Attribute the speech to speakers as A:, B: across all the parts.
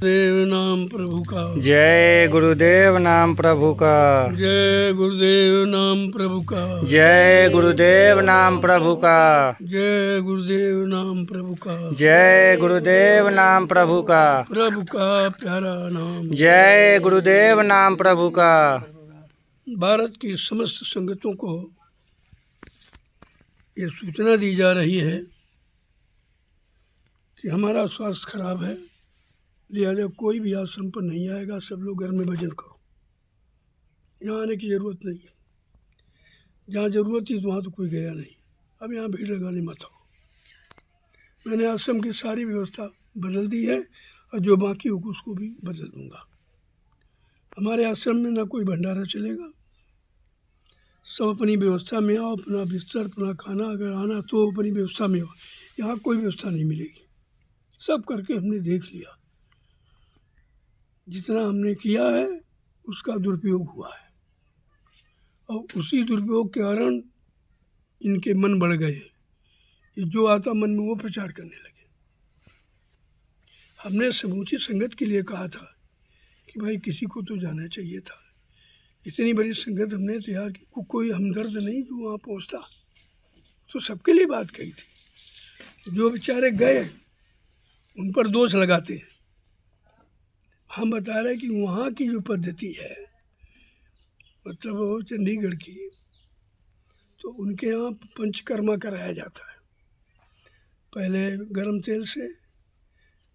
A: देव नाम प्रभु का।
B: जय गुरुदेव नाम प्रभु का।
A: जय गुरुदेव नाम प्रभु का।
B: जय गुरुदेव नाम प्रभु का।
A: जय गुरुदेव नाम प्रभु का।
B: जय गुरुदेव नाम प्रभु का।
A: प्रभु का प्यारा नाम।
B: जय गुरुदेव नाम प्रभु का।
A: भारत की समस्त संगतों को ये सूचना दी जा रही है कि हमारा स्वास्थ्य खराब है, लिहाजा कोई भी आश्रम पर नहीं आएगा, सब लोग घर में भजन करो। यहाँ आने की ज़रूरत नहीं है। जहाँ ज़रूरत थी वहाँ तो कोई गया नहीं। अब यहाँ भीड़ लगाने मत आओ। मैंने आश्रम की सारी व्यवस्था बदल दी है और जो बाकी होगा उसको भी बदल दूँगा। हमारे आश्रम में ना कोई भंडारा चलेगा, सब अपनी व्यवस्था में आओ, अपना बिस्तर, अपना खाना, अगर आना तो अपनी व्यवस्था में हो। यहाँ कोई व्यवस्था नहीं मिलेगी। सब करके हमने देख लिया, जितना हमने किया है उसका दुरुपयोग हुआ है और उसी दुरुपयोग के कारण इनके मन बढ़ गए। ये जो आता मन में वो प्रचार करने लगे। हमने समूची संगत के लिए कहा था कि भाई किसी को तो जाना चाहिए था। इतनी बड़ी संगत हमने तैयार की, कोई हमदर्द नहीं जो वहाँ पहुँचता, तो सबके लिए बात कही थी। जो बेचारे गए उन पर दोष लगाते हैं। हम बता रहे हैं कि वहाँ की जो पद्धति है, मतलब वो चंडीगढ़ की, तो उनके यहाँ पंचकर्मा कराया जाता है। पहले गरम तेल से,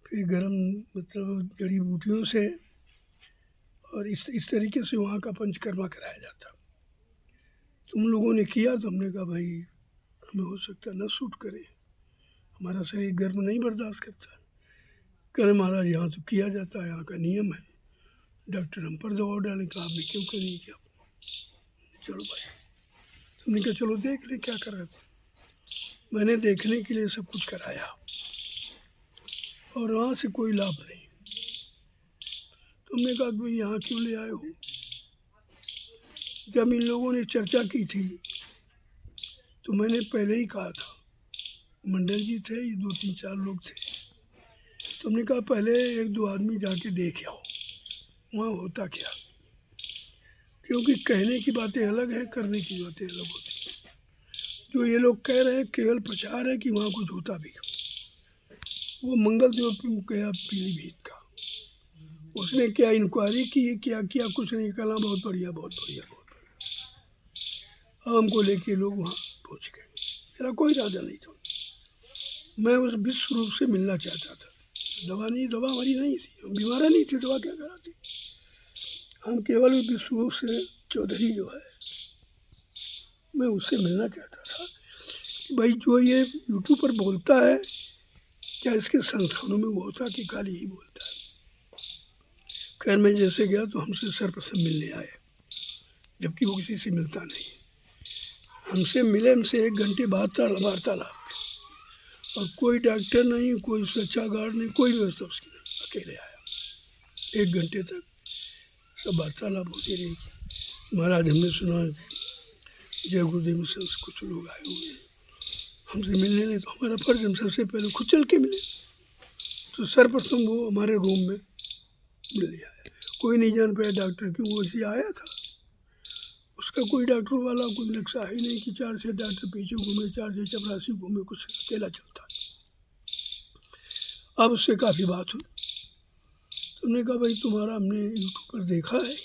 A: फिर गरम मतलब जड़ी बूटियों से, और इस तरीके से वहाँ का पंचकर्मा कराया जाता। तुम लोगों ने किया तो हमने कहा भाई हमें हो सकता न सूट करे, हमारा शरीर गर्म नहीं बर्दाश्त करता। कह महाराज यहाँ तो किया जाता है, यहाँ का नियम है। डॉक्टर हम पर दबाव डालें, कहा आपने क्यों करनी क्या? चलो भाई, तुमने कहा चलो देख ले क्या कर रहे थे। मैंने देखने के लिए सब कुछ कराया और वहाँ से कोई लाभ नहीं। तुमने कहा भाई यहाँ क्यों ले आए हो? जब इन लोगों ने चर्चा की थी तो मैंने पहले ही कहा था, मंडल जी थे, ये 2-3-4 लोग थे। तुमने कहा पहले 1-2 आदमी जाके देख आओ वहाँ होता क्या, क्योंकि कहने की बातें अलग हैं, करने की बातें अलग होती हैं। जो ये लोग कह रहे हैं केवल प्रचार है कि वहाँ कुछ होता भी। वो मंगल देव गया पीलीभीत का, उसने क्या इंक्वायरी की, क्या किया, कुछ नहीं, कला बहुत बढ़िया बहुत बढ़िया बहुत बढ़िया। अब हमको लेके लोग वहाँ पहुँच गए। मेरा कोई इरादा नहीं था, मैं उस विश्व रूप से मिलना चाहता था। दवा हमारी नहीं थी, हम बीमार नहीं थे, दवा क्या कराती। हम केवल विश्व रूप से चौधरी जो है, मैं उससे मिलना चाहता था कि भाई जो ये यूट्यूब पर बोलता है क्या इसके संस्थानों में वो होता कि खाली ही बोलता है। खैर मैं जैसे गया तो हमसे सर्वप्रथम मिलने आए, जबकि वो किसी से मिलता नहीं। हमसे मिले, हमसे 1 घंटे वार्तालाप, और कोई डॉक्टर नहीं, कोई सुरक्षा गार्ड नहीं, कोई व्यवस्था उसकी नहीं, अकेले आया। 1 घंटे तक सब वार्तालाप होती रही। महाराज हमने सुना जय गुरुदेव में से कुछ लोग आए हुए हैं, हमसे मिलने नहीं, तो हमारा फर्ज, हम सबसे पहले खुद चल के मिले। तो सर्वप्रथम वो हमारे रूम में मिलने आया। कोई नहीं जान पाया डॉक्टर क्यों, वो ऐसे आया था। उसका कोई डॉक्टर वाला कोई नक्शा ही नहीं कि 4 से डॉक्टर पीछे घूमे, 4 से चपरासी घूमे, कुछ अकेला चलता। अब उससे काफ़ी बात हुई। तुमने कहा भाई तुम्हारा हमने यूट्यूब पर देखा है,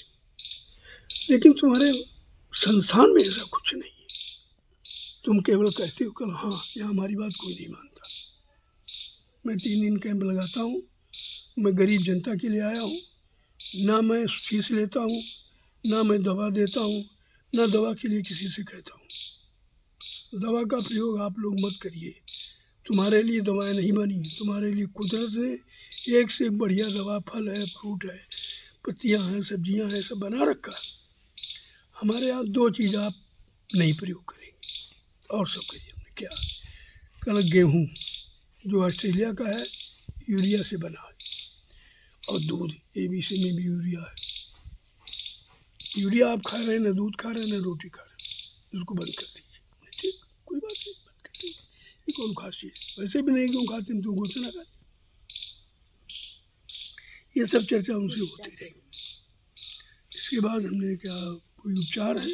A: लेकिन तुम्हारे संस्थान में ऐसा कुछ नहीं है। तुम केवल कहते हो कल, हाँ यहाँ हमारी बात कोई नहीं मानता। मैं 3 दिन कैंप लगाता हूँ, मैं गरीब जनता के लिए आया हूँ, ना मैं फीस लेता हूँ, ना मैं दवा देता हूँ, ना दवा के लिए किसी से कहता हूँ। दवा का प्रयोग आप लोग मत करिए, तुम्हारे लिए दवाएं नहीं बनी, तुम्हारे लिए कुदरत ने एक से एक बढ़िया दवा, फल है, फ्रूट है, पत्तियां हैं, सब्जियां हैं, सब बना रखा। हमारे यहाँ 2 चीज़ आप नहीं प्रयोग करेंगे और सब करिए। हमने क्या, कल गेहूँ जो ऑस्ट्रेलिया का है, यूरिया से बना है, और दूध ABC में भी यूरिया है। यूरिया आप खा रहे हैं, ना दूध खा रहे हैं, ना रोटी खा रहे हैं, उसको बंद कर दीजिए। ठीक, कोई बात नहीं, बंद कर दीजिए। ये कौन खासी है, वैसे भी नहीं क्यों खाते, तुम घोषणा खाते। ये सब चर्चा उनसे होती रही। इसके बाद हमने क्या कोई उपचार है,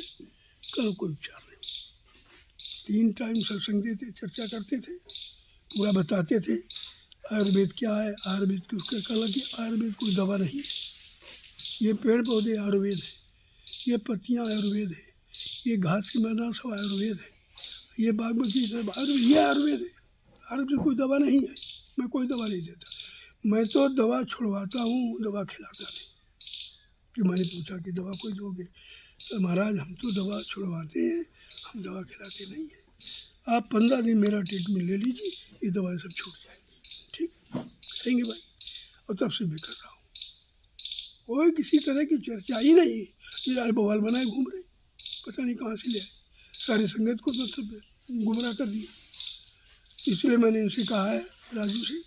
A: कल कोई उपचार नहीं। 3 टाइम सत्संग देते, चर्चा करते थे, पूरा बताते थे आयुर्वेद क्या है, आयुर्वेद की उसका कल की आयुर्वेद कोई दवा नहीं है, ये पेड़ पौधे आयुर्वेद है, ये पत्तियाँ आयुर्वेद है, ये घास के मैदान सब आयुर्वेद है, ये बागमती सब आयुर्वेद, ये आयुर्वेद है। आयुर्वेद कोई दवा नहीं है, मैं कोई दवा नहीं देता। मैं तो दवा छुड़वाता हूँ, दवा खिलाता नहीं। कि मैंने पूछा कि दवा कोई दोगे, तो महाराज हम तो दवा छुड़वाते हैं, हम दवा खिलाते नहीं हैं। आप 15 दिन मेरा ट्रीटमेंट ले लीजिए, ये दवाएं सब छूट जाएंगी। ठीक कहेंगे भाई, और तब से मैं कर रहा हूँ। कोई किसी तरह की चर्चा ही नहीं है। ये यार बवाल बनाए घूम रहे, पता नहीं कहाँ से ले आए, सारी संगत को मतलब गुमराह कर दिया। इसलिए मैंने इनसे कहा है, राजू से,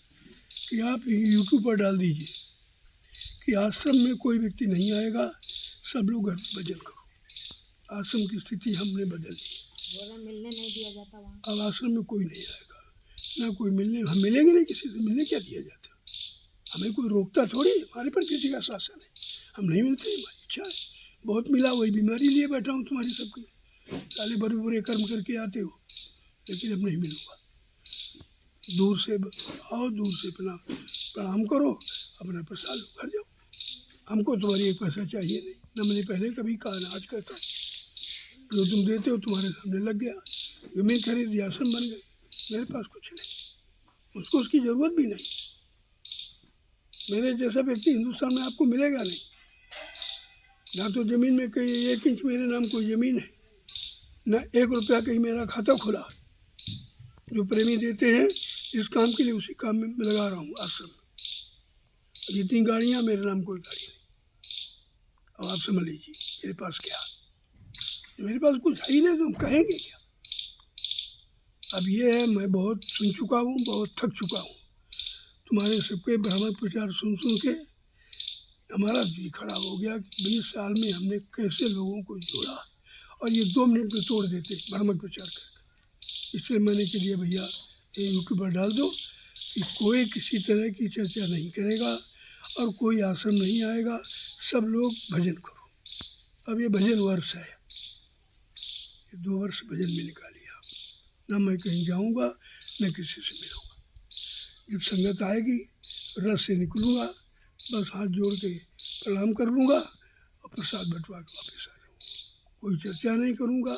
A: कि आप यूट्यूब पर डाल दीजिए कि आश्रम में कोई व्यक्ति नहीं आएगा, सब लोग घर में भजन करो। आश्रम की स्थिति हमने बदल दी,
C: मिलने नहीं दिया जाता वहाँ।
A: अब आश्रम में कोई नहीं आएगा, ना कोई मिलने, हम मिलेंगे नहीं किसी से, मिलने क्या दिया जाता, हमें कोई रोकता थोड़ी, हमारे पर किसी का शासन है, हम नहीं मिलते, हमारी इच्छा है। बहुत मिला, वही बीमारी लिए बैठा हूँ तुम्हारी सबकी, साले बुरे बुरे कर्म करके आते हो, लेकिन अब नहीं मिलूँगा। दूर से आओ, दूर से अपना प्रणाम करो, अपना प्रसाद लो, घर जाओ। हमको तुम्हारी एक पैसा चाहिए नहीं, न मैंने पहले कभी कहा, ना आज कहता। जो तुम देते हो तुम्हारे सामने लग गया, जमीन खरीद दी, आश्रम बन गए, मेरे पास कुछ नहीं, मुझको उसकी ज़रूरत भी नहीं। मेरे जैसा व्यक्ति हिंदुस्तान में आपको मिलेगा नहीं। ना तो ज़मीन में कहीं 1 इंच मेरे नाम कोई ज़मीन है, ना 1 रुपया कहीं मेरा खाता खुला। जो प्रेमी देते हैं इस काम के लिए, उसी काम में मैं लगा रहा हूँ आश्रम में। जितनी गाड़ियाँ, मेरे नाम कोई गाड़ी नहीं। अब आप समझ लीजिए मेरे पास क्या, मेरे पास कुछ है ही नहीं तो हम कहेंगे क्या। अब ये है, मैं बहुत सुन चुका हूँ, बहुत थक चुका हूँ। तुम्हारे सबके भ्रामक प्रचार सुन सुन के हमारा जी खराब हो गया कि 20 साल में हमने कैसे लोगों को जोड़ा, और ये 2 मिनट में तोड़ देते भ्रामक प्रचार करके। इसलिए मैंने कह दिया भैया ये यूट्यूब पर डाल दो कि कोई किसी तरह की चर्चा नहीं करेगा और कोई आश्रम नहीं आएगा, सब लोग भजन करो। अब ये भजन वर्ष है, ये 2 वर्ष भजन में निकालिए आप। ना मैं कहीं जाऊंगा, न किसी से मिलूंगा। जब संगत आएगी रस से निकलूँगा, बस हाथ जोड़ के प्रणाम कर लूँगा और प्रसाद बंटवा के वापस आ जाऊँगा। कोई चर्चा नहीं करूँगा,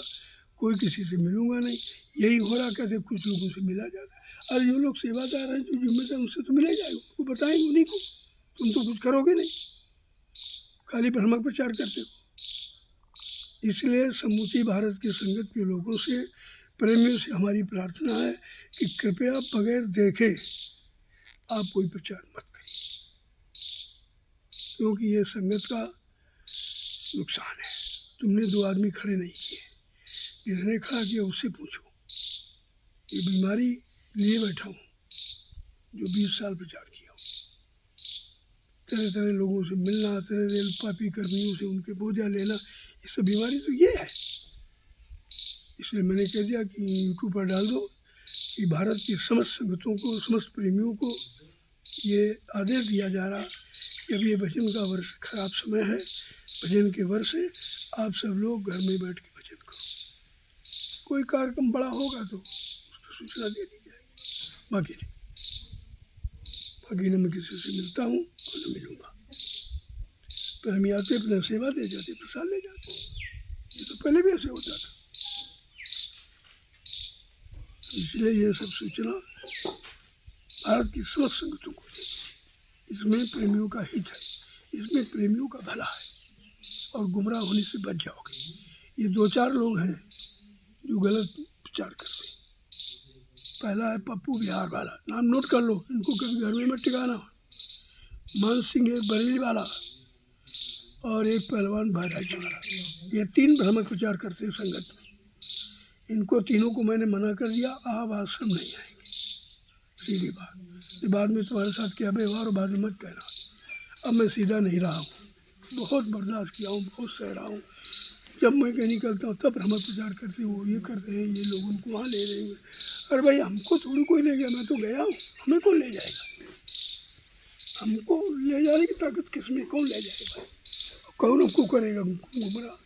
A: कोई किसी से मिलूँगा नहीं। यही हो रहा, कहते कुछ लोगों से मिला जाता है। अरे जो लोग सेवादार हैं, जो जिम्मेदार, उनसे तो मिले जाएगा, उनको बताएंगे उन्हीं को। तुम तो कुछ करोगे नहीं, खाली भ्रमक प्रचार करते हो। इसलिए समूची भारत के संगत के लोगों से, प्रेमियों से हमारी प्रार्थना है कि कृपया बगैर देखे आप कोई प्रचार मत करिए, क्योंकि ये संगत का नुकसान है। तुमने 2 आदमी खड़े नहीं किए, जिसने खड़ा किया उससे पूछो। ये बीमारी लिए बैठा हूँ जो 20 साल प्रचार किया हूँ, तरह तरह लोगों से मिलना, तरह तरह पापी कर्मियों से उनके बोझा लेना, ये सब बीमारी तो ये है। इसलिए मैंने कह दिया कि यूट्यूब पर डाल दो कि भारत की समस्त संगतों को, समस्त प्रेमियों को ये आदेश दिया जा रहा कि अब ये भजन का वर्ष खराब समय है, भजन के वर्ष है, आप सब लोग घर में बैठ के भजन करो। कोई कार्यक्रम बड़ा होगा तो उसको सूचना दे दी जाएगी, बाकी नहीं। बाकी न मैं किसी से मिलता हूँ और न मिलूँगा। तो हम आते अपना सेवा दे जाते, प्रसाद ले जाते। ये तो पहले भी ऐसे होता था। इसलिए ये सब सूचना भारत की समस्त संगतों को दे। इसमें प्रेमियों का हित है, इसमें प्रेमियों का भला है, और गुमराह होने से बच जाओगे। ये 2-4 लोग हैं जो गलत प्रचार करते हैं। पहला है पप्पू बिहार वाला, नाम नोट कर लो, इनको कभी घर में मत टिकाना। मान सिंह एक बरेली वाला, और एक पहलवान बहराइच वाला, ये 3 भ्रामक प्रचार करते हैं संगत में। इनको तीनों को मैंने मना कर दिया, आप आश्रम नहीं आएंगे, सीधी बात। ये बाद में तुम्हारे साथ क्या व्यवहार, बाद में मत कहना। अब मैं सीधा नहीं रहा हूँ, बहुत बर्दाश्त किया हूँ, बहुत सह रहा हूँ। जब मैं कहीं निकलता हूँ तब भ्रमण प्रचार करते हैं, वो ये कर रहे हैं, ये लोग उनको वहाँ ले रहे हैं। अरे भाई हमको थोड़ी कोई ले गया, मैं तो गया हूँ, हमें कौन ले जाएगा। हमको ले जाने की ताकत किसमें, कौन ले जाएगा भाई, कौन हमको करेगा गुमराह,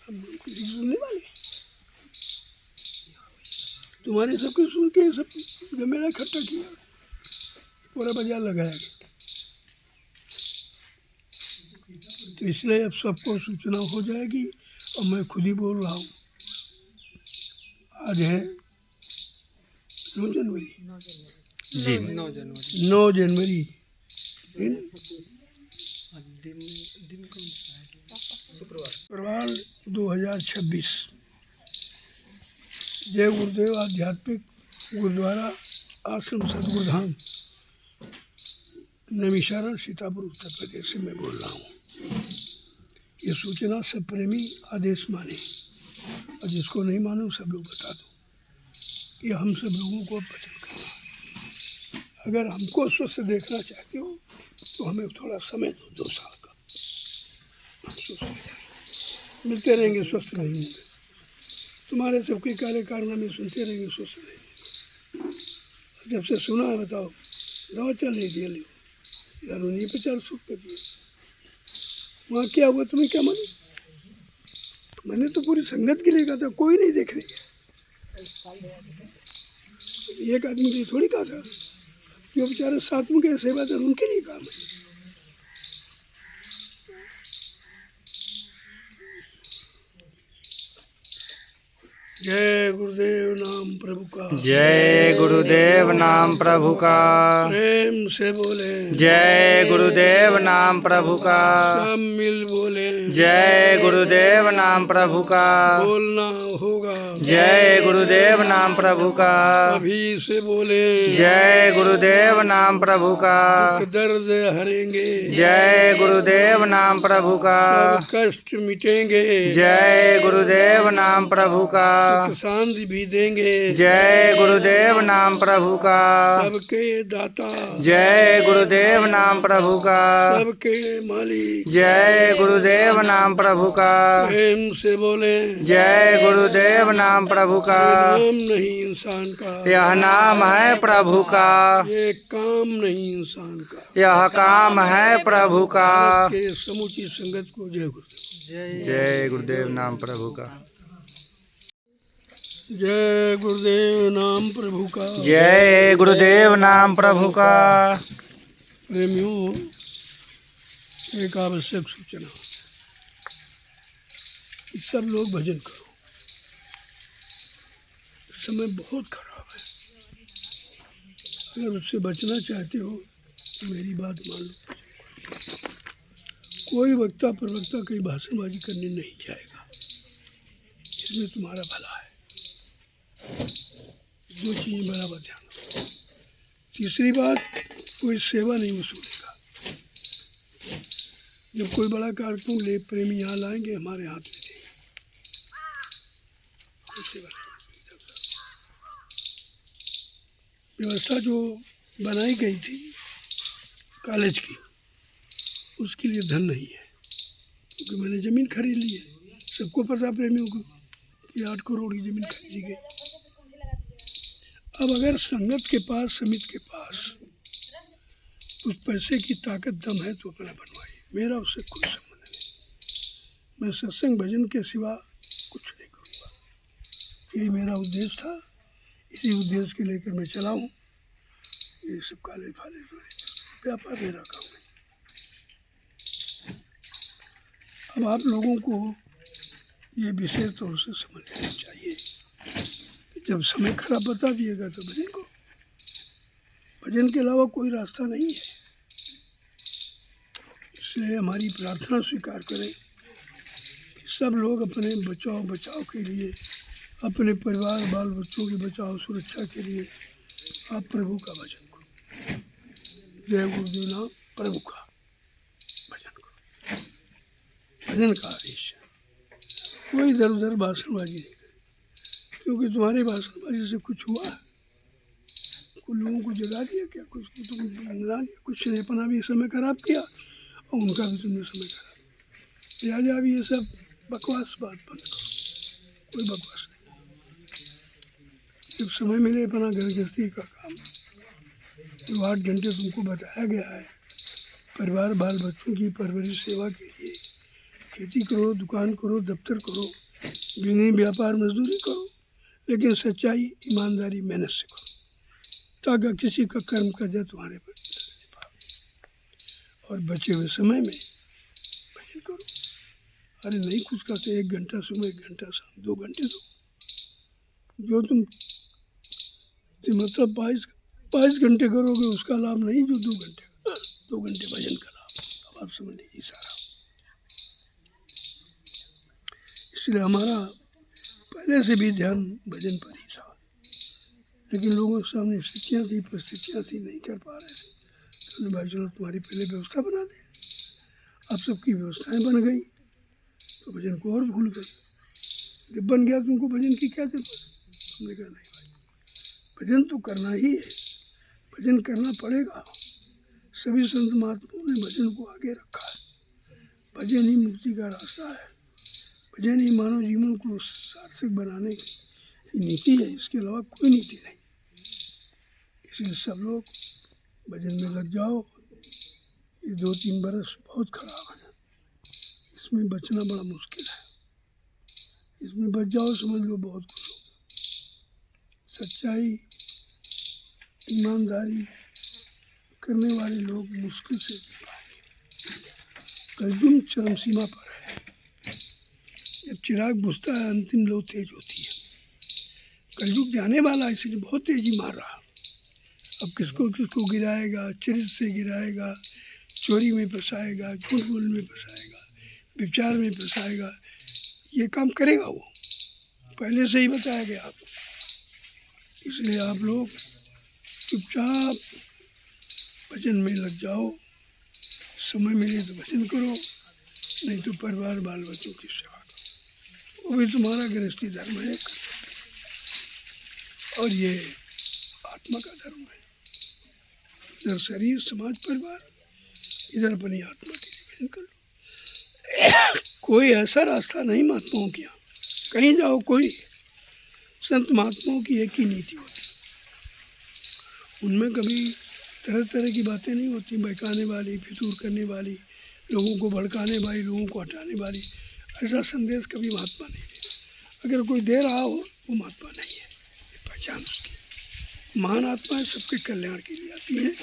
A: हम किसी की सुनने वाले। तुम्हारे सबके सुन के सब जमेला इकट्ठा किया, पूरा बाजार लगाया गया। तो इसलिए अब सबको सूचना हो जाएगी और मैं खुद ही बोल रहा हूँ। आज है 9 जनवरी,
B: जी
A: 9 जनवरी दिन शुक्रवार 2026। जय गुरुदेव आध्यात्मिक गुरुद्वारा आश्रम सदगुरुधाम नैमिषारण्य सीतापुर उत्तर प्रदेश से मैं बोल रहा हूँ। ये सूचना सब प्रेमी आदेश माने और जिसको नहीं मानो सब लोग बता दो। ये हम सब लोगों को वचन करना। अगर हमको स्वस्थ देखना चाहते हो तो हमें थोड़ा समय दो, 2 साल का, हम स्वस्थ हो जाएंगे। मिलते रहेंगे, स्वस्थ नहीं होंगे। तुम्हारे सबके कार्य कारनामे सुनते रहेंगे, स्वस्थ रहेंगे। जब से सुना है बताओ, दवा चल रही थी, लो यार उन्हीं पे 400 रुपये दिए। वहाँ क्या हुआ तुम्हें क्या मालूम? मैंने तो पूरी संगत के लिए कहा था, कोई नहीं देख रही है। एक आदमी के लिए थोड़ी कहा था, जो बेचारे साथ में गए सेवादार उनके लिए काम है। जय गुरुदेव नाम प्रभु का,
B: जय गुरुदेव नाम प्रभु का,
A: प्रेम से बोले
B: जय गुरुदेव नाम प्रभु का,
A: सब मिल बोले
B: जय गुरुदेव नाम प्रभु का,
A: बोलना होगा
B: जय गुरुदेव नाम प्रभु का,
A: अभी से बोले
B: जय गुरुदेव नाम प्रभु का,
A: दुख दर्द हरेंगे,
B: जय गुरुदेव नाम प्रभु का,
A: सब कष्ट मिटेंगे,
B: जय गुरुदेव नाम प्रभु का,
A: सुख शांति भी देंगे,
B: जय गुरुदेव नाम प्रभु का,
A: सबके दाता
B: जय गुरुदेव नाम प्रभु का,
A: सबके मालिक,
B: जय गुरुदेव नाम प्रभु का,
A: प्रेम से बोले
B: जय गुरुदेव नाम प्रभु का,
A: ये नाम नहीं इंसान का,
B: यह नाम है प्रभु का,
A: ये काम नहीं इंसान का।
B: यह काम है प्रभु का।
A: के समूची संगत को जय गुरुदेव।
B: जय गुरुदेव नाम प्रभु का,
A: जय गुरुदेव नाम प्रभु का।
B: जय गुरुदेव नाम प्रभु का।
A: प्रेमियों, एक आवश्यक सूचना, सब लोग भजन करो। समय बहुत खराब है, अगर उससे बचना चाहते हो तो मेरी बात मान लो। कोई वक्ता प्रवक्ता कहीं भाषणबाजी करने नहीं जाएगा, इसमें तुम्हारा भला है। 2 चीज़ें बराबर ध्यान रखो। तीसरी बात, कोई सेवा नहीं वसूलेगा। जब कोई बड़ा कार्यक्रम ले प्रेमी यहाँ लाएंगे, हमारे हाथ में देंगे, कोई सेवा नहीं। व्यवस्था जो बनाई गई थी कॉलेज की, उसके लिए धन नहीं है, क्योंकि मैंने ज़मीन खरीद ली है। सबको पता प्रेमियों को कि 8 करोड़ की ज़मीन खरीदी गई। अब अगर संगत के पास, समिति के पास उस पैसे की ताकत दम है तो अपना बनवाइए, मेरा उससे कोई संबंध नहीं। मैं सत्संग भजन के सिवा कुछ नहीं करूँगा। यही मेरा उद्देश्य था, इसी उद्देश्य के लेकर मैं चला हूँ। ये सब काले फाले व्यापार मेरा काम है। अब आप लोगों को ये विशेष तौर से समझ लेना चाहिए कि जब समय खराब बता दिएगा तो भजन करो। भजन के अलावा कोई रास्ता नहीं है। इसलिए हमारी प्रार्थना स्वीकार करें कि सब लोग अपने बचाव के लिए, अपने परिवार बाल बच्चों के बचाव सुरक्षा के लिए आप प्रभु का भजन करो। जय गुरुदेव नाम प्रभु का भजन करो। भजन का आदेश है, कोई इधर उधर भाषणबाजी नहीं करे, क्योंकि तुम्हारे भाषणबाजी से कुछ हुआ, कुछ लोगों को जगा दिया क्या, कुछ को तुम मिला दिया, कुछ ने अपना भी समय खराब किया और उनका भी तुमने समय खराब किया। लिहाजा भी ये सब बकवास बात बंद करो, कोई बकवास नहीं। जब समय मिले अपना घर गृहस्थी का काम जो 8 घंटे तुमको बताया गया है परिवार बाल बच्चों की परवरिश सेवा के लिए, खेती करो, दुकान करो, दफ्तर करो, बिजनेस व्यापार मजदूरी करो, लेकिन सच्चाई, ईमानदारी, मेहनत से करो, ताकि किसी का कर्म कर्जा तुम्हारे पर नहीं पाए। और बचे हुए समय में भजन करो। अरे नहीं कुछ करते, 1 घंटा सुबह, 1 घंटा शाम, 2 घंटे दो, जो तुम मतलब 22 घंटे करोगे उसका लाभ नहीं, जो 2 घंटे भजन का लाभ। अब आप समझ लीजिए सारा। इसलिए हमारा पहले से भी ध्यान भजन पर ही था, लेकिन लोगों के सामने स्थितियाँ थी, परिस्थितियाँ थी, नहीं कर पा रहे थे। तो भाई चलो तुम्हारी पहले व्यवस्था बना दे। अब सबकी व्यवस्थाएं बन गई तो भजन को और भूल गए। जब बन गया तुमको भजन की क्या जरूरत? हमने कहा नहीं भाई, भजन तो करना ही है, भजन करना पड़ेगा। सभी संत महात्माओं ने भजन को आगे रखा है। भजन ही मुक्ति का रास्ता है, भजन ही मानव जीवन को सार्थक बनाने की नीति है, इसके अलावा कोई नीति नहीं। इसलिए सब लोग भजन में लग जाओ। ये 2-3 बरस बहुत खराब है, इसमें बचना बड़ा मुश्किल है। इसमें बच जाओ, समझ लो बहुत कुछ हो। सच्चाई, ईमानदारी करने वाले लोग मुश्किल से जी पाएंगे। कलयुग चरम सीमा पर है। जब चिराग बुझता है, अंतिम लो तेज होती है। कलयुग जाने वाला है, इसलिए बहुत तेजी मार रहा। अब किसको किसको गिराएगा, चरित्र से गिराएगा, चोरी में फंसाएगा, झूठ बोलने में फंसाएगा, विचार में फंसाएगा, ये काम करेगा वो, पहले से ही बताया गया आपको। इसलिए आप लोग चुपचाप भजन में लग जाओ। समय मिले तो भजन करो, नहीं तो परिवार बाल बच्चों की सेवा करो, वो भी तुम्हारा गृहस्थी धर्म है। और ये आत्मा का धर्म है। इधर शरीर, समाज, परिवार, इधर अपनी आत्मा के लिए भजन कर लो। कोई ऐसा रास्ता नहीं महात्माओं के यहाँ, कहीं जाओ कोई संत महात्माओं की एक ही नीति होती, उनमें कभी तरह तरह की बातें नहीं होती, बहकाने वाली, फितूर करने वाली, लोगों को भड़काने वाली, लोगों को हटाने वाली। ऐसा संदेश कभी महात्मा नहीं देता। अगर कोई दे रहा हो वो महात्मा नहीं है, ये पहचान उसकी। महान आत्माएं सबके कल्याण के लिए आती हैं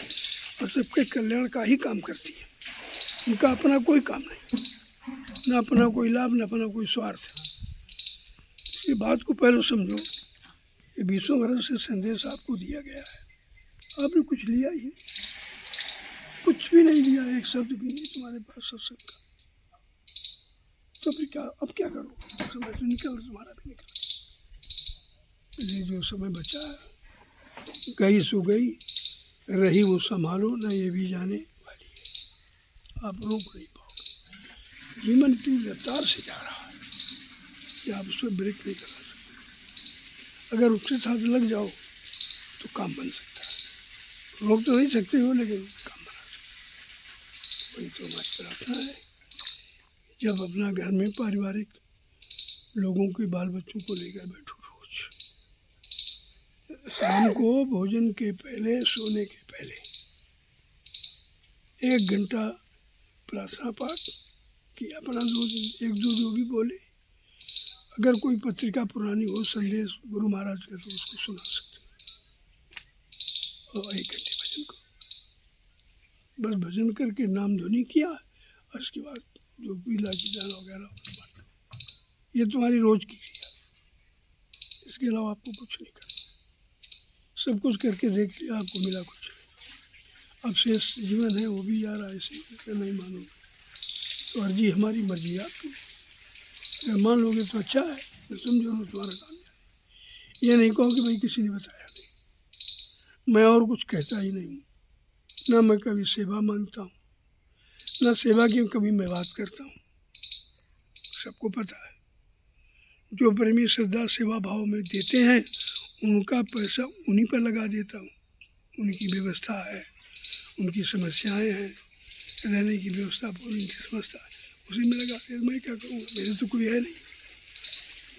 A: और सबके कल्याण का ही काम करती है। उनका अपना कोई काम नहीं, ना अपना कोई लाभ, ना अपना कोई स्वार्थ। ये बात को पहले समझो। ये 20 वर्ष से संदेश आपको दिया गया है, आपने कुछ लिया ही नहीं, कुछ भी नहीं लिया, एक शब्द भी नहीं तुम्हारे पास सत्संग का। तो फिर क्या, अब क्या करो? समय तो निकल, तुम्हारा भी निकल। इसलिए जो समय बचा है, गई सो गई, रही वो संभालो, ना ये भी जाने वाली है। आप रोक नहीं पाओगे। जीवन इतनी रफ्तार से जा रहा है कि आप उसमें ब्रेक नहीं करा सकते। अगर उसके साथ लग जाओ तो काम बन सकता है। रोक तो नहीं सकते हो, लेकिन काम बना सकते। वही तो हमारी प्रार्थना है। जब अपना घर में पारिवारिक लोगों के बाल बच्चों को लेकर बैठो, रोज शाम को भोजन के पहले, सोने के पहले 1 घंटा प्रार्थना पाठ कि अपना एक दो जो भी बोले। अगर कोई पत्रिका पुरानी हो, संदेश गुरु महाराज का, तो उसको सुना सकते हैं। और 1 घंटे भजन करो। बस भजन करके नाम ध्वनि किया, और उसके बाद जो भी लाठी दाना वगैरह ये तुम्हारी रोज की क्रिया। इसके अलावा आपको कुछ नहीं करना। सब कुछ करके देख लिया, आपको मिला कुछ नहीं। अब शेष जीवन है वो भी यार ऐसे ही नहीं मानोगे तो अर्जी हमारी, मर्जी आपकी। अगर मान लोगे तो अच्छा है, तो समझो लो तुम्हारा काम जाने। ये नहीं कहो कि भाई किसी ने बताया नहीं। मैं और कुछ कहता ही नहीं हूँ, ना मैं कभी सेवा मांगता हूँ, ना सेवा की कभी मैं बात करता हूँ। सबको पता है, जो प्रेमी श्रद्धा सेवा भाव में देते हैं उनका पैसा उन्हीं पर लगा देता हूँ। उनकी व्यवस्था है, उनकी समस्याएं हैं, रहने की व्यवस्था पूरी उनकी समझता है, उसी में लगा देता। मैं क्या करूँगा? मेरे तो कोई है नहीं,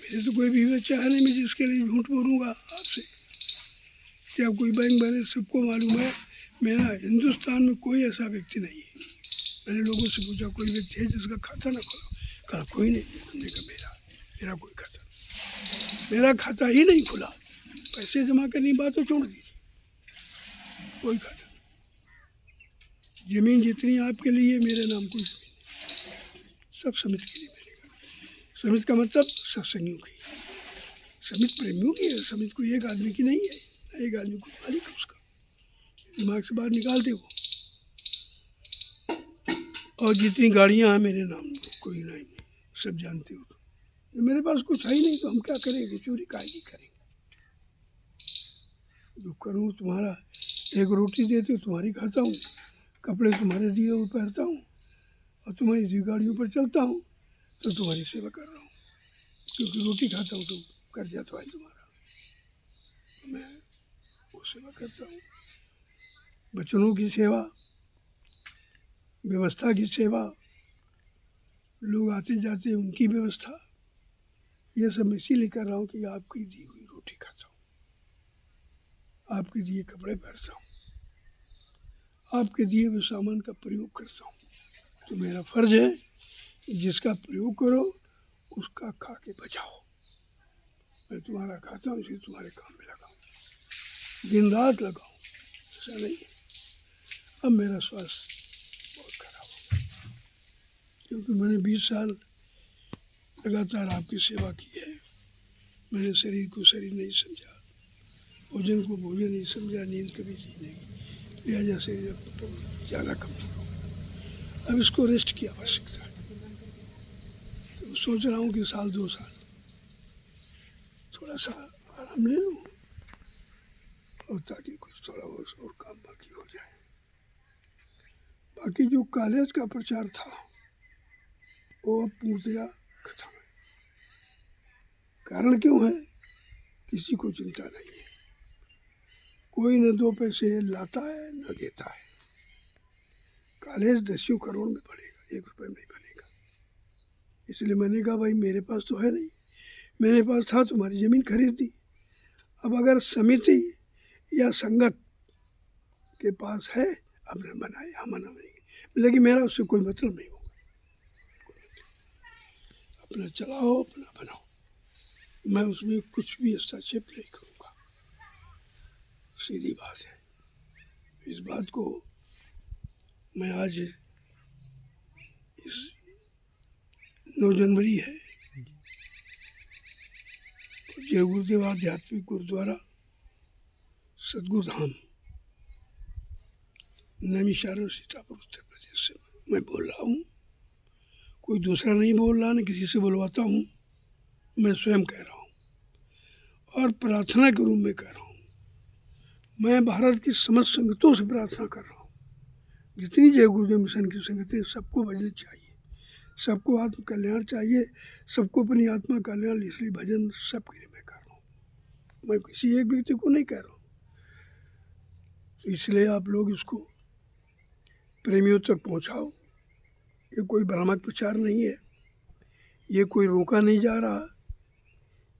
A: मेरे तो कोई भी बच्चा है नहीं, मैं जिसके लिए झूठ बोलूँगा आपसे। क्या कोई बैंक बैलेंस सबको मालूम है, मेरा हिंदुस्तान में कोई ऐसा व्यक्ति नहीं है। मैंने लोगों से पूछा कोई व्यक्ति है जिसका खाता ना खुला? कहा कोई नहीं। हमने कहा मेरा कोई खाता नहीं। मेरा खाता ही नहीं खुला। पैसे जमा करने की बात तो छोड़ दीजिए, कोई खाता नहीं। जमीन जितनी आपके लिए, मेरे नाम कोई जमीन नहीं, सब समिति के लिए मैंने कहा। समिति का मतलब सत्संगियों की, समिति प्रेमियों की है। समिति कोई एक आदमी की नहीं है, एक आदमी को मालिक है उसका, दिमाग से बाहर निकाल दे वो। और जितनी गाड़ियाँ हैं मेरे नाम कोई नहीं, सब जानते हो। तो मेरे पास कुछ है ही नहीं तो हम क्या करेंगे? चोरी काहे की करेंगे? जो करूँ तुम्हारा, एक रोटी देते हो तुम्हारी खाता हूँ, कपड़े तुम्हारे दिए हुए पहनता हूँ, और तुम्हारी दी गाड़ियों पर चलता हूँ तो तुम्हारी सेवा कर रहा हूँ। क्योंकि रोटी खाता हूँ तो कर्जा तो आई तुम्हारा, तो मैं वो सेवा करता हूँ। बच्चों की सेवा, व्यवस्था की सेवा, लोग आते जाते उनकी व्यवस्था, ये सब मैं इसीलिए कर रहा हूँ कि आपकी दी हुई रोटी खाता हूँ, आपके दिए कपड़े पहनता हूँ, आपके दिए हुए सामान का प्रयोग करता हूँ। तो मेरा फर्ज है जिसका प्रयोग करो उसका खा के बचाओ। मैं तुम्हारा खाता हूँ इसलिए तुम्हारे काम में लगाऊँ, दिन रात लगाऊँ, ऐसा नहीं है। अब मेरा स्वास्थ्य बहुत खराब हो गया क्योंकि मैंने 20 साल लगातार आपकी सेवा की है। मैंने शरीर को शरीर नहीं समझा, भोजन को भोजन नहीं समझा, नींद कभी जी नहीं, लिहाजा शरीर तो ज़्यादा कमजोर हो। अब इसको रेस्ट की आवश्यकता है। तो सोच रहा हूँ कि साल 2 साल थोड़ा सा आराम ले लूँ और ताकि कुछ थोड़ा बहुत और काम बाकी हो जाए। बाकी जो कॉलेज का प्रचार था वो अब पूर्णतया खत्म है। कारण क्यों है? किसी को चिंता नहीं है। कोई न 2 पैसे लाता है न देता है। कॉलेज 10 करोड़ में बनेगा, 1 रुपये में नहीं बनेगा। इसलिए मैंने कहा भाई मेरे पास तो है नहीं, मेरे पास था तुम्हारी ज़मीन खरीद दी। अब अगर समिति या संगत के पास है, आपने बनाए, हम मना नहीं, लेकिन मेरा उससे कोई मतलब नहीं होगा। अपना चलाओ, अपना बनाओ, मैं उसमें कुछ भी हस्तक्षेप नहीं करूँगा। सीधी बात है। इस बात को मैं आज, इस 9 जनवरी है, जय गुरुदेव आध्यात्मिक गुरुद्वारा सदगुरु धाम नैमिषारण्य सीतापुर उत्तर प्रदेश से मैं बोल रहा हूँ। कोई दूसरा नहीं बोल रहा, न किसी से बुलवाता हूँ, मैं स्वयं कह रहा हूँ और प्रार्थना के रूप में कह रहा हूँ। मैं भारत की समस्त संगतों से प्रार्थना कर रहा हूँ, जितनी जय गुरुदेव मिशन की संगतें, सबको भजन चाहिए, सबको आत्म कल्याण चाहिए, सबको अपनी आत्मा कल्याण, इसलिए भजन सबके लिए मैं कर रहा हूँ। मैं किसी एक व्यक्ति को नहीं कह रहा हूँ। इसलिए आप लोग इसको प्रेमियों तक पहुँचाओ। ये कोई भ्रामक प्रचार नहीं है, ये कोई रोका नहीं जा रहा।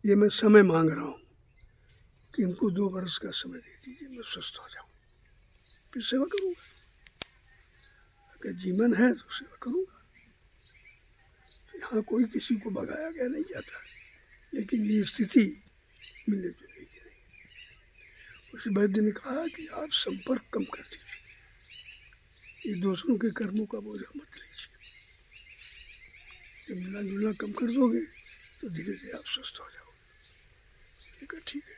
A: ये मैं समय मांग रहा हूँ कि इनको 2 वर्ष का समय दे दीजिए, मैं स्वस्थ हो जाऊँ, फिर सेवा करूँगा। अगर जीवन है तो सेवा करूँगा। यहाँ कोई किसी को भगाया गया नहीं जाता, लेकिन ये स्थिति मिलने जुलने की नहीं। उस वैद्य ने कहा कि आप संपर्क कम कर दीजिए, ये दूसरों के कर्मों का बोझा मत लीजिए। जब मिलना जुलना कम कर दोगे तो धीरे धीरे आप स्वस्थ हो जाओगे। मैंने कहा ठीक है।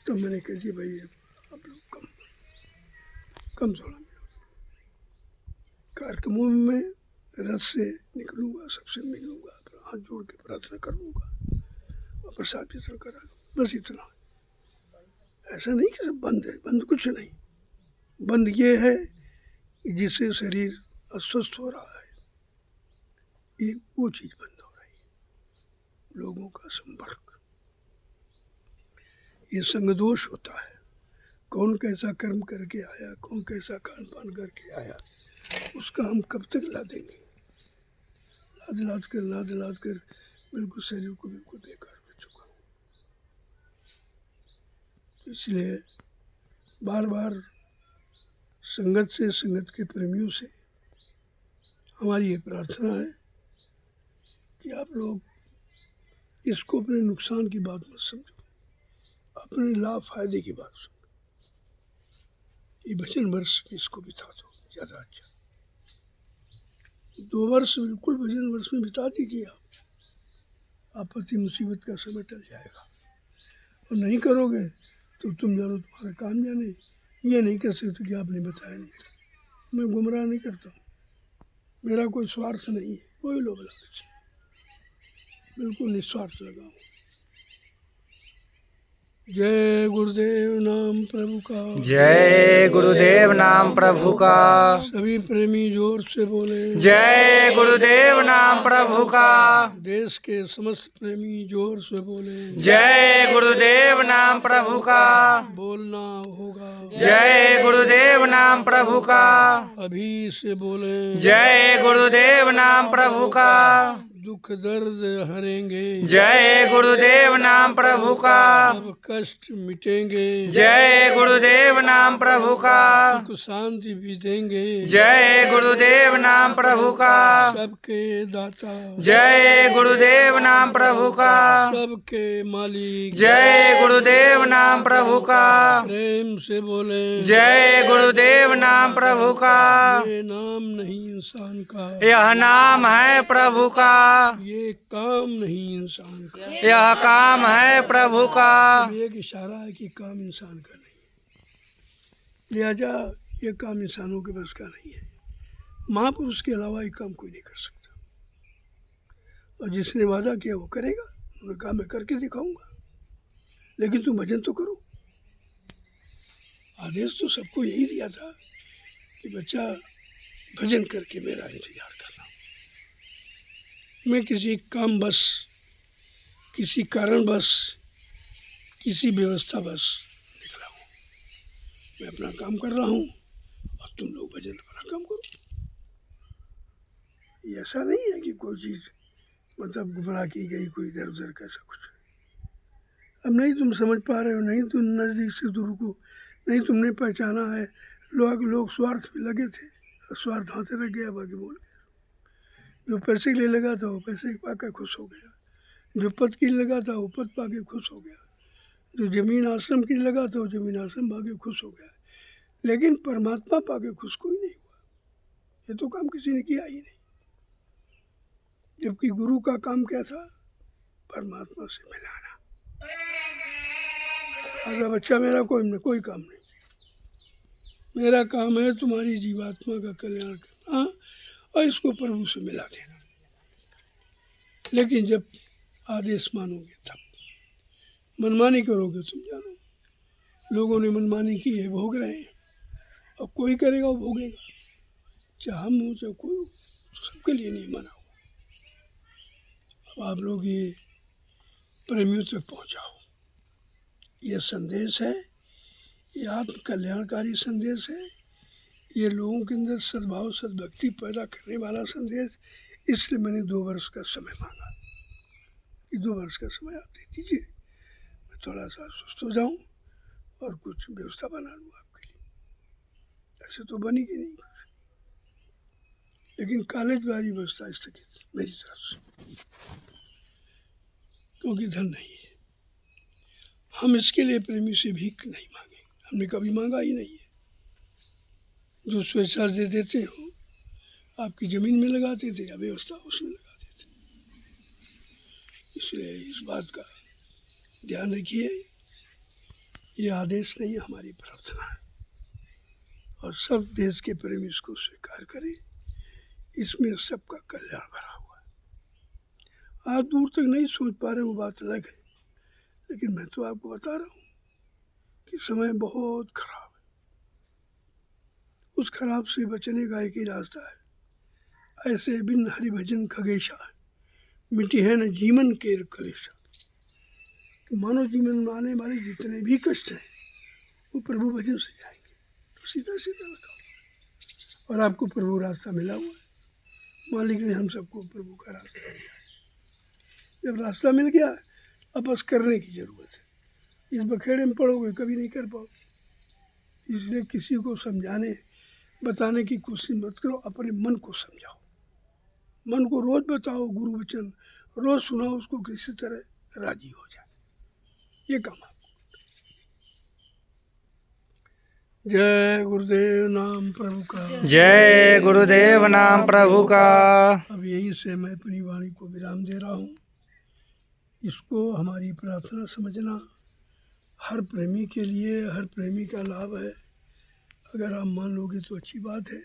A: तो मैंने कह दिया भाई आप लोग कम थोड़ा मिलो। कार्यक्रमों में रथ से निकलूँगा, सबसे मिलूँगा, हाथ जोड़ के प्रार्थना कर लूँगा और प्रसाद वितरण करा दूँ, बस इतना। ऐसा नहीं कि सब बंद है, बंद कुछ नहीं। बंद ये है कि जिससे शरीर अस्वस्थ हो रहा है, ये वो चीज़ बंद हो रही है। लोगों का संपर्क, ये संगदोष होता है। कौन कैसा कर्म करके आया, कौन कैसा खान पान करके आया, उसका हम कब तक ला देंगे? लाद कर बिल्कुल शरीर को बिल्कुल बेकार कर चुका हूँ। इसलिए बार बार संगत से, संगत के प्रेमियों से हमारी ये प्रार्थना है कि आप लोग इसको अपने नुकसान की बात मत समझो, अपने लाभ फायदे की बात समझो। ये भजन वर्ष इसको बिता दो ज़्यादा अच्छा। 2 वर्ष बिल्कुल भजन वर्ष में बिता दीजिए आप, आपत्ति मुसीबत का समय टल जाएगा। और नहीं करोगे तो तुम जानो तुम्हारा काम जाने। ये नहीं कर सकते कि आपने बताया नहीं था। मैं गुमराह नहीं करता हूँ, मेरा कोई स्वार्थ नहीं है, कोई लोभ लालच, बिल्कुल निस्वार्थ लगा हूँ। जय गुरुदेव नाम प्रभु का।
B: जय गुरुदेव नाम प्रभु का।
A: सभी प्रेमी जोर से बोले।
B: जय गुरुदेव नाम प्रभु का।
A: देश के समस्त प्रेमी जोर से बोले।
B: जय गुरुदेव नाम प्रभु का।
A: बोलना होगा।
B: जय गुरुदेव नाम प्रभु का।
A: अभी से बोले।
B: जय गुरुदेव नाम प्रभु का।
A: दुख दर्द हरेंगे।
B: जय गुरुदेव नाम प्रभु का।
A: अब कष्ट मिटेंगे।
B: जय गुरुदेव नाम प्रभु का।
A: सुख शांति भी देंगे।
B: जय गुरुदेव नाम प्रभु का।
A: सबके दाता।
B: जय गुरुदेव नाम प्रभु का।
A: सबके मालिक।
B: जय गुरुदेव नाम प्रभु का।
A: प्रेम से बोले।
B: जय गुरुदेव नाम प्रभु का।
A: ये नाम नहीं इंसान का।
B: यह नाम है प्रभु का।
A: ये काम नहीं इंसान का।
B: यह काम है प्रभु का।
A: एक इशारा है कि काम इंसान का नहीं, लिहाजा ये काम इंसानों के बस का नहीं है। महापुरुष के अलावा ये काम कोई नहीं कर सकता। और जिसने वादा किया वो करेगा। उन्होंने कहा मैं करके दिखाऊंगा, लेकिन तुम भजन तो करो। आदेश तो सबको यही दिया था कि बच्चा भजन करके मेरा इंतजार करना। मैं किसी काम बस, किसी कारण बस, किसी व्यवस्था बस निकला हूँ। मैं अपना काम कर रहा हूँ और तुम लोग भजन अपना काम करो। ये ऐसा नहीं है कि कोई चीज़ मतलब गुमराह की गई, कोई इधर उधर का ऐसा कुछ। अब नहीं तुम समझ पा रहे हो, नहीं तुम नज़दीक से दूर को, नहीं तुमने पहचाना है। लोग स्वार्थ में लगे थे, स्वार्थ हाथ रख गया, बाकी बोल गया। जो पैसे के लिए लगा था वो पैसे पाकर खुश हो गया, जो पद के लिए लगा था वो पद पाके खुश हो गया, जो जमीन आश्रम के लिए लगा था वो जमीन आश्रम पाके खुश हो गया। लेकिन परमात्मा पाके खुश कोई नहीं हुआ। ये तो काम किसी ने किया ही नहीं। जबकि गुरु का काम क्या था? परमात्मा से मिलाना। अगर बच्चा मेरा कोई काम नहीं, मेरा काम है तुम्हारी जीवात्मा का कल्याण करना और इसको प्रभु से मिला देना। लेकिन जब आदेश मानोगे तब, मनमानी करोगे तुम जानो। लोगों ने मनमानी की है, भोग रहे हैं, और कोई करेगा वो भोगेगा, चाहे हम हो चाहे कोई हो, सबके लिए नहीं माना हुआ। अब आप लोग ये प्रेमियों तक पहुँचाओ। ये संदेश है, ये आत्म कल्याणकारी संदेश है, ये लोगों के अंदर सद्भाव सद्भक्ति पैदा करने वाला संदेश। इसलिए मैंने 2 वर्ष का समय मांगा कि 2 वर्ष का समय आप दे दीजिए, मैं थोड़ा सा सुस्त हो जाऊं और कुछ व्यवस्था बना लूँ आपके लिए। ऐसे तो बनेगी नहीं, लेकिन कॉलेज वाली व्यवस्था स्थगित मेरी तरफ से, क्योंकि धन नहीं है। हम इसके लिए प्रेमी से भीख नहीं मांगे, हमने कभी मांगा ही नहीं है। जो स्वेच्छा दे देते हो, आपकी ज़मीन में लगाते थे या व्यवस्था उसमें लगा देते। इसलिए इस बात का ध्यान रखिए, ये आदेश नहीं, हमारी प्रार्थना है। और सब देश के प्रेमी इसको स्वीकार करें। इसमें सबका कल्याण भरा हुआ है। आज दूर तक नहीं सोच पा रहे, वो बात अलग है, लेकिन मैं तो आपको बता रहा हूँ कि समय बहुत खराब है। उस खराब से बचने का एक ही रास्ता है। ऐसे बिन हरि भजन खगेशा, मिट्टी है न जीवन के कलेशा। तो मानव जीवन में आने वाले जितने भी कष्ट हैं वो प्रभु भजन से जाएंगे। तो सीधा सीधा लगाओ, और आपको प्रभु रास्ता मिला हुआ है। मालिक ने हम सबको प्रभु का रास्ता दिया है। जब रास्ता मिल गया, अब बस करने की ज़रूरत है। इस बखेड़े में पड़ोगे कभी नहीं कर पाओगे। इसलिए किसी को समझाने बताने की कोशिश मत करो, अपने मन को समझाओ। मन को रोज बताओ गुरु वचन, रोज सुनाओ उसको, किसी तरह राजी हो जाए। ये काम है। जय गुरुदेव नाम प्रभु का।
B: जय गुरुदेव नाम प्रभु का।
A: अब यहीं से मैं अपनी वाणी को विराम दे रहा हूँ। इसको हमारी प्रार्थना समझना, हर प्रेमी के लिए, हर प्रेमी का लाभ है। अगर आप मान लोगे तो अच्छी बात है,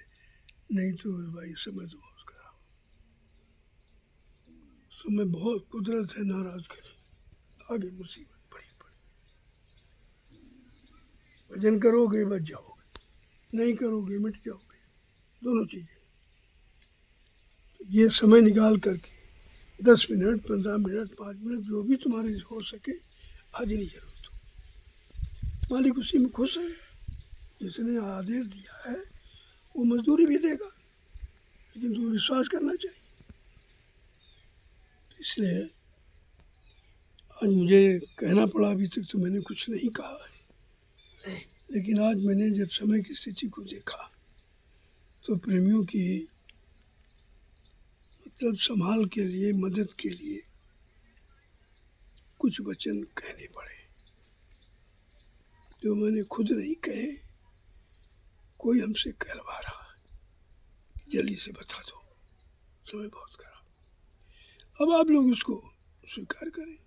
A: नहीं तो भाई समय तो बहुत खराब। समय बहुत कुदरत है, नाराज करे, आगे मुसीबत बड़ी पड़ी। भजन करोगे बच जाओगे, नहीं करोगे मिट जाओगे, दोनों चीज़ें। ये समय निकाल करके 10 मिनट, 15 मिनट, 5 मिनट, जो भी तुम्हारे हो सके हाजिरी जरूर दो। मालिक उसी में खुश है। जिसने आदेश दिया है वो मजदूरी भी देगा, लेकिन तुम्हें विश्वास करना चाहिए। इसलिए आज मुझे कहना पड़ा, अभी तक तो मैंने कुछ नहीं कहा है, लेकिन आज मैंने जब समय की स्थिति को देखा तो प्रेमियों की मतलब संभाल के लिए, मदद के लिए कुछ वचन कहने पड़े जो मैंने खुद नहीं कहे। कोई हमसे कहलवा रहा है, जल्दी से बता दो, समय बहुत खराब। अब आप लोग उसको स्वीकार करें।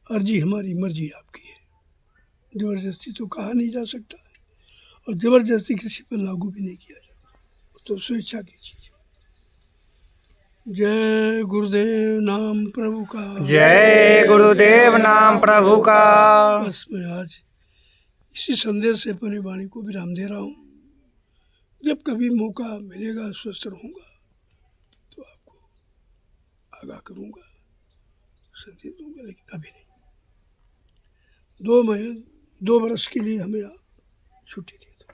A: अर्जी हमारी, मर्जी आपकी है। ज़बरदस्ती तो कहा नहीं जा सकता, और ज़बरदस्ती किसी पर लागू भी नहीं किया जाता, तो स्वेच्छा की चीज़। जय गुरुदेव नाम प्रभु का।
B: जय गुरुदेव नाम प्रभु का।
A: बस मैं आज इसी संदेश से अपनी वाणी को विराम दे रहा हूँ। जब कभी मौका मिलेगा, स्वस्थ रहूँगा तो आपको आगाह करूँगा, संदेश दूँगा, लेकिन अभी नहीं। 2 वर्ष के लिए हमें आप छुट्टी दे दो।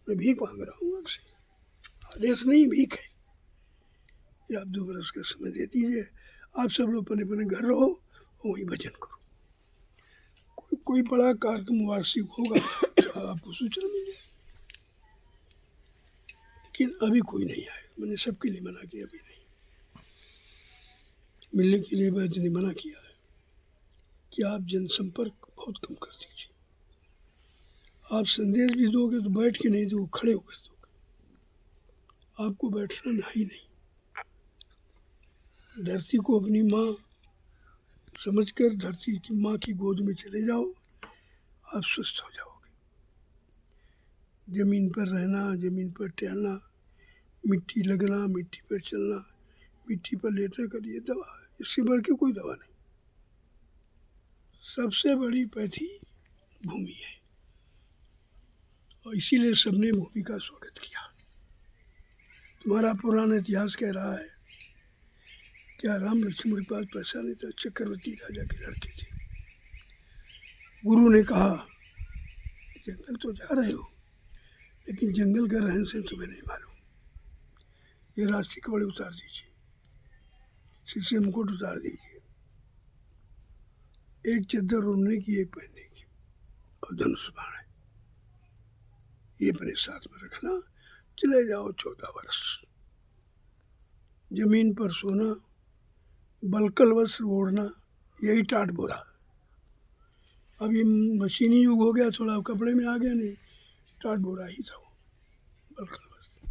A: मैं भीख मांग रहा हूँ आपसे, आदेश नहीं, भीख है कि आप 2 वर्ष का समय दे दीजिए। आप सब लोग अपने अपने घर रहो और वहीं भजन करो। कोई बड़ा कार्यक्रम वार्षिक होगा तो आपको सूचना मिल जाएगी, लेकिन अभी कोई नहीं आएगा। मैंने सबके लिए मना किया, अभी नहीं। मिलने के लिए वैद्य ने मना किया है कि आप जनसंपर्क बहुत कम कर दीजिए। आप संदेश भी दोगे तो बैठ के नहीं दोगे, खड़े होकर दोगे। आपको बैठना नहीं। धरती को अपनी माँ समझकर धरती की माँ की गोद में चले जाओ, आप स्वस्थ हो जाओगे। ज़मीन पर रहना, ज़मीन पर टहलना, मिट्टी लगना, मिट्टी पर चलना, मिट्टी पर लेटने का लिए दवा है। इससे बढ़ के कोई दवा नहीं। सबसे बड़ी पैथी भूमि है, और इसीलिए सबने भूमि का स्वागत किया। तुम्हारा पुराना इतिहास कह रहा है, क्या राम लक्ष्मण के पास पैसा नहीं था, चक्रवर्ती राजा के लड़के थे। गुरु ने कहा जंगल तो जा रहे हो, लेकिन जंगल का रहन सहन तुम्हें नहीं मालूम। ये राष्ट्रीय कपड़े उतार दीजिए, सिर से मुकुट उतार दीजिए, एक चद्दर ओढ़ने की, एक पहनने की, और धनुष बाण है, ये अपने साथ में रखना। चले जाओ 14 वर्ष। जमीन पर सोना, बलकल वस्त्र ओढ़ना, यही टाट बोरा। अब ये मशीनी युग हो गया, थोड़ा कपड़े में आ गया, नहीं टाट बोरा ही था वो, बलकल वस्त्र।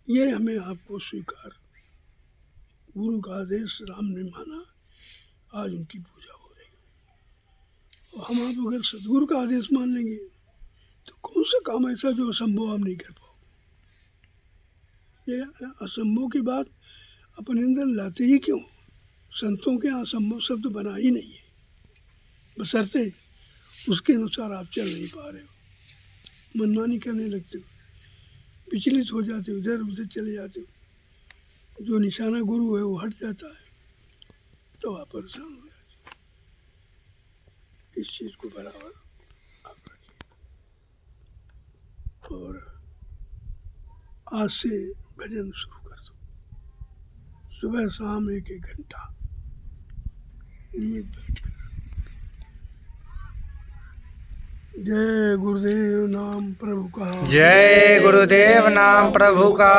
A: ये हमें आपको स्वीकार, गुरु का आदेश राम ने माना, आज उनकी पूजा हो रही। और हम आप अगर सदगुरु का आदेश मान लेंगे तो कौन सा काम ऐसा जो असंभव आप नहीं कर पाओगे। ये असंभव की बात अपने अंदर लाते ही क्यों? संतों के यहाँ असंभव शब्द बना ही नहीं है, बशर्ते उसके अनुसार आप चल नहीं पा रहे हो, मनमानी करने लगते हो, विचलित हो जाते हो, इधर उधर चले जाते हो। जो निशाना गुरु है वो हट जाता है तो आप परेशान हो जाते हो। इस चीज़ को बराबर आप रखिए। और आज से भजन शुरू कर दो, सुबह शाम 1-1 घंटा नियमित बैठकर। जय गुरुदेव नाम प्रभु का।
B: जय गुरुदेव नाम प्रभु का।